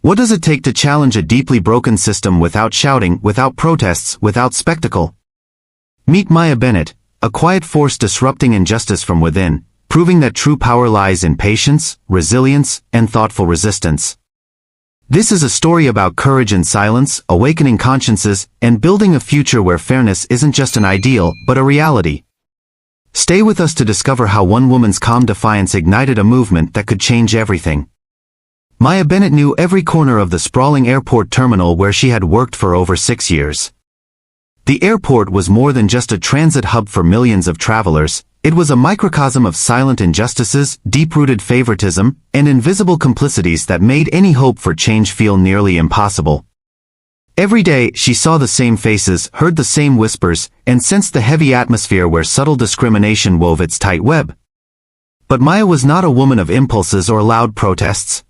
What does it take to challenge a deeply broken system without shouting, without protests, without spectacle? Meet Maya Bennett, a quiet force disrupting injustice from within, proving that true power lies in patience, resilience, and thoughtful resistance. This is a story about courage in silence, awakening consciences, and building a future where fairness isn't just an ideal, but a reality. Stay with us to discover how one woman's calm defiance ignited a movement that could change everything. Maya Bennett knew every corner of the sprawling airport terminal where she had worked for over 6 years. The airport was more than just a transit hub for millions of travelers. It was a microcosm of silent injustices, deep-rooted favoritism, and invisible complicities that made any hope for change feel nearly impossible. Every day, she saw the same faces, heard the same whispers, and sensed the heavy atmosphere where subtle discrimination wove its tight web. But Maya was not a woman of impulses or loud protests.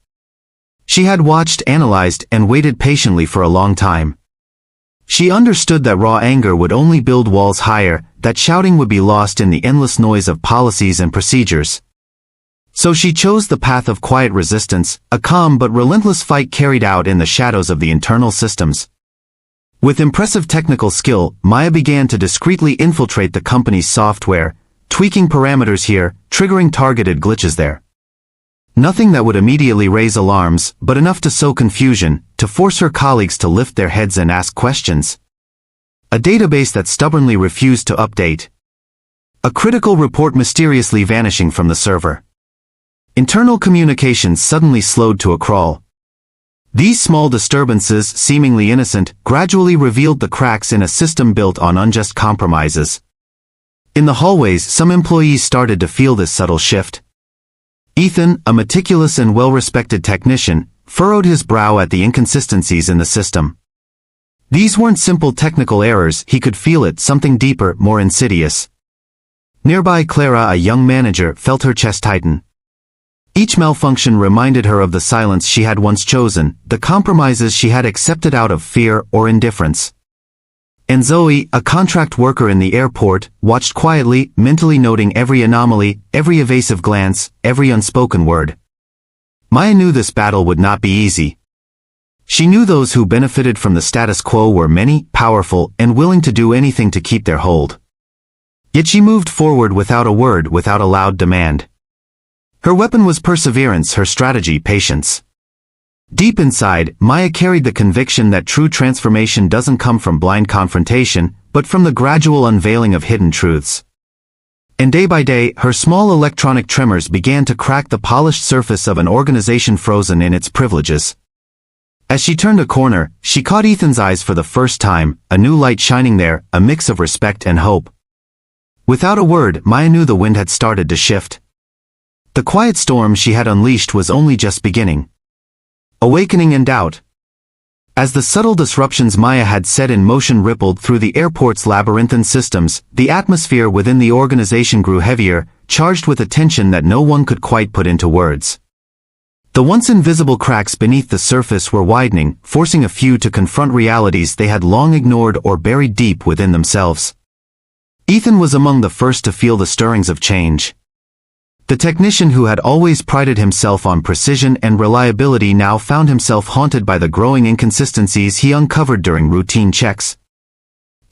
She had watched, analyzed, and waited patiently for a long time. She understood that raw anger would only build walls higher, that shouting would be lost in the endless noise of policies and procedures. So she chose the path of quiet resistance, a calm but relentless fight carried out in the shadows of the internal systems. With impressive technical skill, Maya began to discreetly infiltrate the company's software, tweaking parameters here, triggering targeted glitches there. Nothing that would immediately raise alarms, but enough to sow confusion, to force her colleagues to lift their heads and ask questions. A database that stubbornly refused to update. A critical report mysteriously vanishing from the server. Internal communications suddenly slowed to a crawl. These small disturbances, seemingly innocent, gradually revealed the cracks in a system built on unjust compromises. In the hallways, some employees started to feel this subtle shift. Ethan, a meticulous and well-respected technician, furrowed his brow at the inconsistencies in the system. These weren't simple technical errors, he could feel it, something deeper, more insidious. Nearby, Clara, a young manager, felt her chest tighten. Each malfunction reminded her of the silence she had once chosen, the compromises she had accepted out of fear or indifference. And Zoe, a contract worker in the airport, watched quietly, mentally noting every anomaly, every evasive glance, every unspoken word. Maya knew this battle would not be easy. She knew those who benefited from the status quo were many, powerful, and willing to do anything to keep their hold. Yet she moved forward without a word, without a loud demand. Her weapon was perseverance, her strategy patience. Deep inside, Maya carried the conviction that true transformation doesn't come from blind confrontation, but from the gradual unveiling of hidden truths. And day by day, her small electronic tremors began to crack the polished surface of an organization frozen in its privileges. As she turned a corner, she caught Ethan's eyes for the first time, a new light shining there, a mix of respect and hope. Without a word, Maya knew the wind had started to shift. The quiet storm she had unleashed was only just beginning. Awakening and doubt. As the subtle disruptions Maya had set in motion rippled through the airport's labyrinthine systems, the atmosphere within the organization grew heavier, charged with a tension that no one could quite put into words. The once invisible cracks beneath the surface were widening, forcing a few to confront realities they had long ignored or buried deep within themselves. Ethan was among the first to feel the stirrings of change. The technician who had always prided himself on precision and reliability now found himself haunted by the growing inconsistencies he uncovered during routine checks.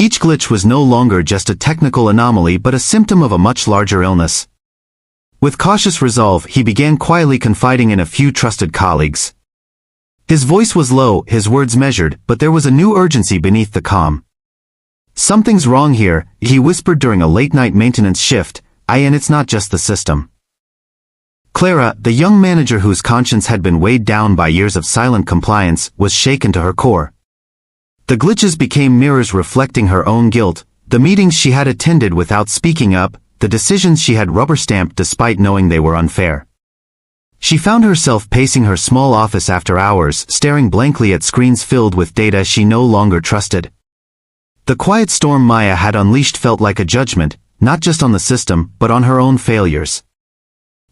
Each glitch was no longer just a technical anomaly but a symptom of a much larger illness. With cautious resolve, he began quietly confiding in a few trusted colleagues. His voice was low, his words measured, but there was a new urgency beneath the calm. "Something's wrong here," he whispered during a late-night maintenance shift, "and it's not just the system." Clara, the young manager whose conscience had been weighed down by years of silent compliance, was shaken to her core. The glitches became mirrors reflecting her own guilt, the meetings she had attended without speaking up, the decisions she had rubber-stamped despite knowing they were unfair. She found herself pacing her small office after hours, staring blankly at screens filled with data she no longer trusted. The quiet storm Maya had unleashed felt like a judgment, not just on the system, but on her own failures.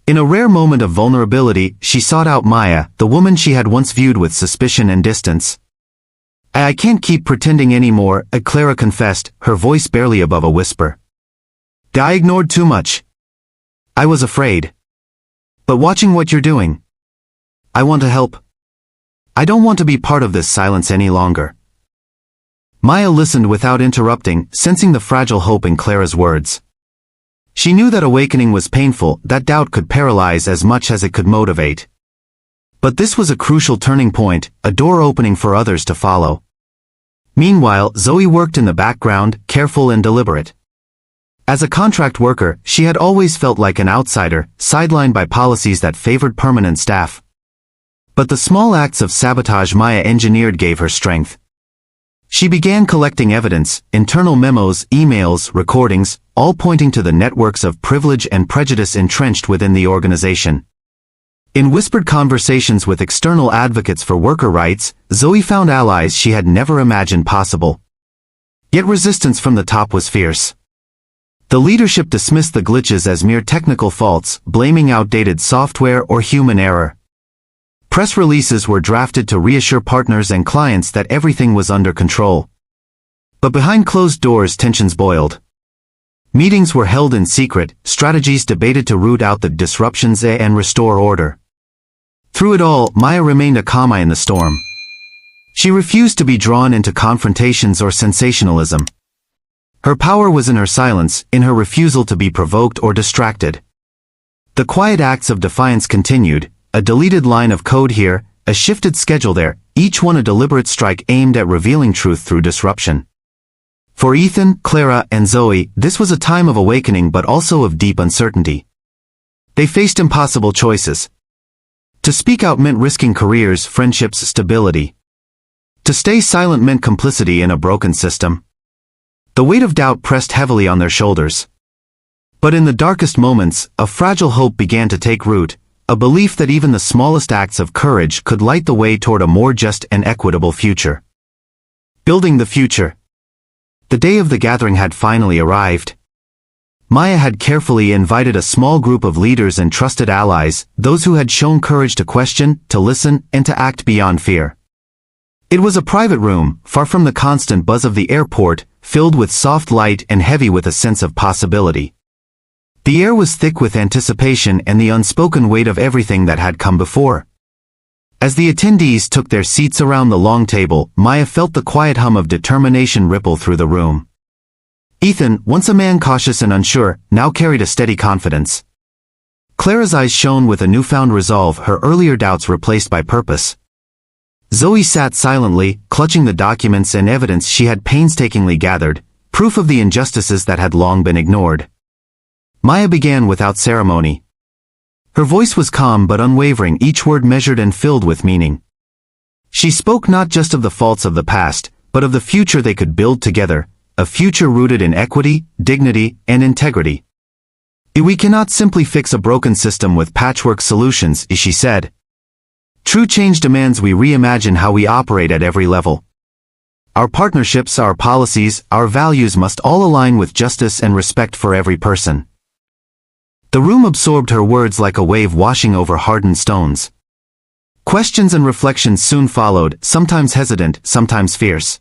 In a rare moment of vulnerability, she sought out Maya, the woman she had once viewed with suspicion and distance. "I can't keep pretending anymore," Clara confessed, her voice barely above a whisper. "I ignored too much. I was afraid. But watching what you're doing, I want to help." I don't want to be part of this silence any longer. Maya listened without interrupting, sensing the fragile hope in Clara's words. She knew that awakening was painful, that doubt could paralyze as much as it could motivate. But this was a crucial turning point, a door opening for others to follow. Meanwhile, Zoe worked in the background, careful and deliberate. As a contract worker, she had always felt like an outsider, sidelined by policies that favored permanent staff. But the small acts of sabotage Maya engineered gave her strength. She began collecting evidence, internal memos, emails, recordings, all pointing to the networks of privilege and prejudice entrenched within the organization. In whispered conversations with external advocates for worker rights, Zoe found allies she had never imagined possible. Yet resistance from the top was fierce. The leadership dismissed the glitches as mere technical faults, blaming outdated software or human error. Press releases were drafted to reassure partners and clients that everything was under control. But behind closed doors, tensions boiled. Meetings were held in secret, strategies debated to root out the disruptions and restore order. Through it all, Maya remained a calm eye in the storm. She refused to be drawn into confrontations or sensationalism. Her power was in her silence, in her refusal to be provoked or distracted. The quiet acts of defiance continued, a deleted line of code here, a shifted schedule there, each one a deliberate strike aimed at revealing truth through disruption. For Ethan, Clara, and Zoe, this was a time of awakening but also of deep uncertainty. They faced impossible choices. To speak out meant risking careers, friendships, stability. To stay silent meant complicity in a broken system. The weight of doubt pressed heavily on their shoulders. But in the darkest moments, a fragile hope began to take root, a belief that even the smallest acts of courage could light the way toward a more just and equitable future. Building the future. The day of the gathering had finally arrived. Maya had carefully invited a small group of leaders and trusted allies, those who had shown courage to question, to listen, and to act beyond fear. It was a private room, far from the constant buzz of the airport, filled with soft light and heavy with a sense of possibility. The air was thick with anticipation and the unspoken weight of everything that had come before. As the attendees took their seats around the long table, Maya felt the quiet hum of determination ripple through the room. Ethan, once a man cautious and unsure, now carried a steady confidence. Clara's eyes shone with a newfound resolve, her earlier doubts replaced by purpose. Zoe sat silently, clutching the documents and evidence she had painstakingly gathered, proof of the injustices that had long been ignored. Maya began without ceremony. Her voice was calm but unwavering, each word measured and filled with meaning. She spoke not just of the faults of the past, but of the future they could build together, a future rooted in equity, dignity, and integrity. We cannot simply fix a broken system with patchwork solutions, she said. True change demands we reimagine how we operate at every level. Our partnerships, our policies, our values must all align with justice and respect for every person. The room absorbed her words like a wave washing over hardened stones. Questions and reflections soon followed, sometimes hesitant, sometimes fierce.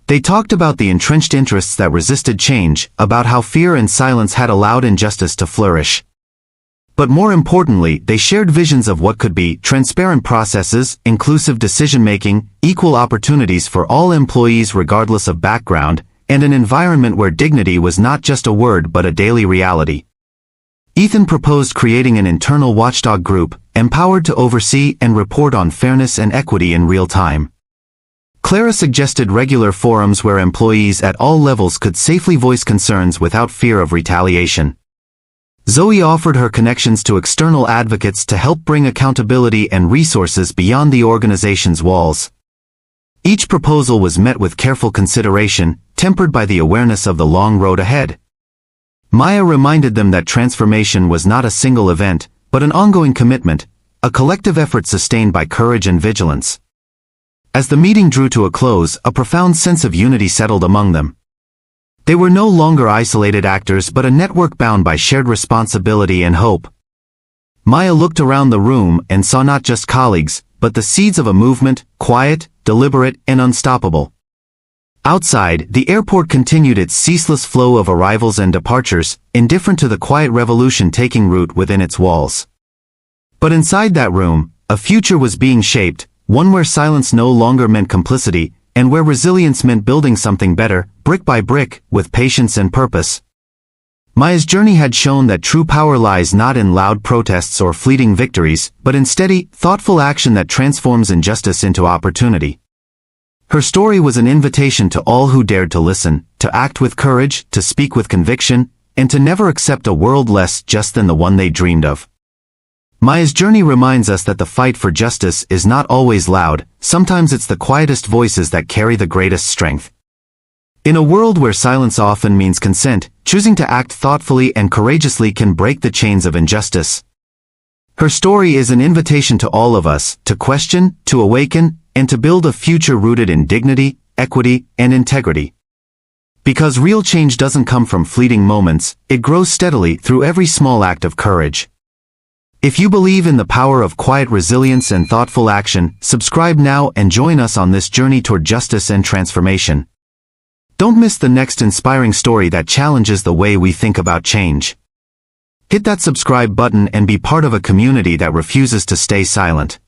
They talked about the entrenched interests that resisted change, about how fear and silence had allowed injustice to flourish. But more importantly, they shared visions of what could be: transparent processes, inclusive decision-making, equal opportunities for all employees regardless of background, and an environment where dignity was not just a word but a daily reality. Ethan proposed creating an internal watchdog group, empowered to oversee and report on fairness and equity in real time. Clara suggested regular forums where employees at all levels could safely voice concerns without fear of retaliation. Zoe offered her connections to external advocates to help bring accountability and resources beyond the organization's walls. Each proposal was met with careful consideration, tempered by the awareness of the long road ahead. Maya reminded them that transformation was not a single event, but an ongoing commitment, a collective effort sustained by courage and vigilance. As the meeting drew to a close, a profound sense of unity settled among them. They were no longer isolated actors but a network bound by shared responsibility and hope. Maya looked around the room and saw not just colleagues, but the seeds of a movement, quiet, deliberate, and unstoppable. Outside, the airport continued its ceaseless flow of arrivals and departures, indifferent to the quiet revolution taking root within its walls. But inside that room, a future was being shaped, one where silence no longer meant complicity, and where resilience meant building something better, brick by brick, with patience and purpose. Maya's journey had shown that true power lies not in loud protests or fleeting victories, but in steady, thoughtful action that transforms injustice into opportunity. Her story was an invitation to all who dared to listen, to act with courage, to speak with conviction, and to never accept a world less just than the one they dreamed of. Maya's journey reminds us that the fight for justice is not always loud, sometimes it's the quietest voices that carry the greatest strength. In a world where silence often means consent, choosing to act thoughtfully and courageously can break the chains of injustice. Her story is an invitation to all of us, to question, to awaken, and to build a future rooted in dignity, equity, and integrity. Because real change doesn't come from fleeting moments, it grows steadily through every small act of courage. If you believe in the power of quiet resilience and thoughtful action, subscribe now and join us on this journey toward justice and transformation. Don't miss the next inspiring story that challenges the way we think about change. Hit that subscribe button and be part of a community that refuses to stay silent.